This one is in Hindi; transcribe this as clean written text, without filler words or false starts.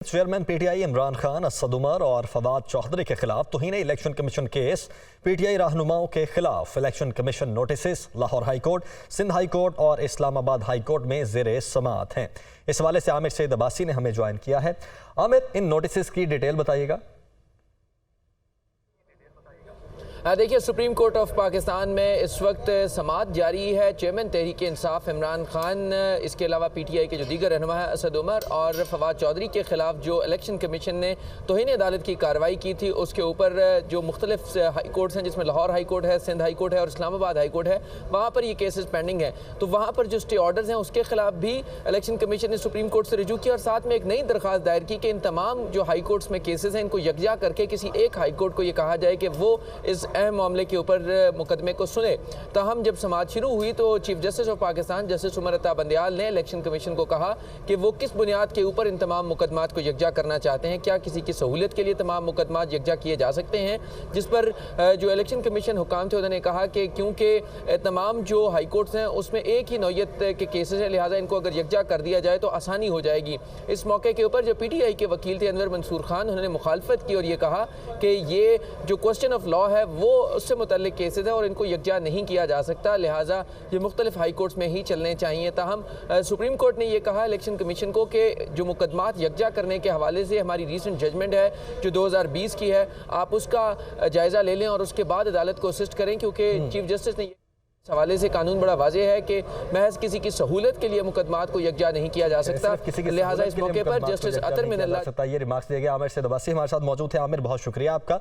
चेयरमैन पीटीआई इमरान खान, असद उमर और फवाद चौधरी के खिलाफ तौहीन इलेक्शन कमीशन केस। पीटीआई रहनुमाओं के खिलाफ election commission notice Lahore high court, Sindh high court और इस्लामाबाद हाई कोर्ट में ज़ेरे समाअत हैं। इस हवाले से आमिर सईद अब्बासी ने हमें ज्वाइन किया है। आमिर, इन नोटिस की डिटेल बताइएगा। देखिए, सुप्रीम कोर्ट ऑफ पाकिस्तान में इस वक्त समाअत जारी है। चेयरमैन तहरीक इंसाफ इमरान खान, इसके अलावा पीटीआई के जो दीगर रहनुमा है असद उमर और फवाद चौधरी के खिलाफ जो इलेक्शन कमीशन ने तौहीन अदालत की कार्रवाई की थी, उसके ऊपर जो मुख्तलिफ हाई कोर्ट्स हैं, जिसमें लाहौर हाई कोर्ट है, सिंध हाई कोर्ट है और इस्लामाबाद हाई कोर्ट है, वहाँ पर ये केसेस पेंडिंग है। तो वहाँ पर जो स्टे ऑर्डर्स हैं उसके खिलाफ भी इलेक्शन कमीशन ने सुप्रीम कोर्ट से रिजू किया और साथ में एक नई दरख्वास्त दायर की कि इन तमाम जो हाई कोर्ट्स में केसेस हैं इनको यकजा करके किसी एक हाई कोर्ट को ये कहा जाए कि वो इस अहम मामले के ऊपर मुकदमे को सुने। ताहम जब समाअत शुरू हुई तो chief justice of Pakistan justice Umar Ata Bandial ने इलेक्शन कमीशन को कहा कि वो किस बुनियाद के ऊपर इन तमाम मुकदमात को यकजा करना चाहते हैं। क्या किसी की सहूलियत के लिए तमाम मुकदमात यकजा किए जा सकते हैं? जिस पर जो इलेक्शन कमीशन हुकाम थे उन्होंने कहा कि क्योंकि तमाम जो हाई कोर्ट्स हैं उसमें एक ही नौयत के केसेस हैं, लिहाजा इनको अगर यकजा कर दिया जाए तो आसानी हो जाएगी। इस मौके के ऊपर जो पीटीआई के वकील थे अनवर मंसूर खान, उन्होंने मुखालफत की और ये कहा कि ये जो क्वेश्चन ऑफ लॉ है वो उससे मुतल्लिक केसेस है और इनको यकजा नहीं किया जा सकता, लिहाजा ये मुख्तलिफ हाई कोर्ट्स में ही चलने चाहिए। ताहम सुप्रीम कोर्ट ने यह कहा इलेक्शन कमीशन को कि जो मुकदमात यकजा करने के हवाले से हमारी रीसेंट जजमेंट है जो 2020 की है, आप उसका जायज़ा ले लें और उसके बाद अदालत को असिस्ट करें, क्योंकि चीफ जस्टिस ने इस हवाले से कानून बड़ा वाज़ेह है कि महज किसी की सहूलत के लिए मुकदमात को यकजा नहीं किया जा सकता। लिहाजा इस मौके पर जस्टिस अतर मिनल्लाह ये रिमार्क्स दिए गए। आमिर सईद अब्बासी हमारे साथ मौजूद थे। आमिर, बहुत शुक्रिया आपका।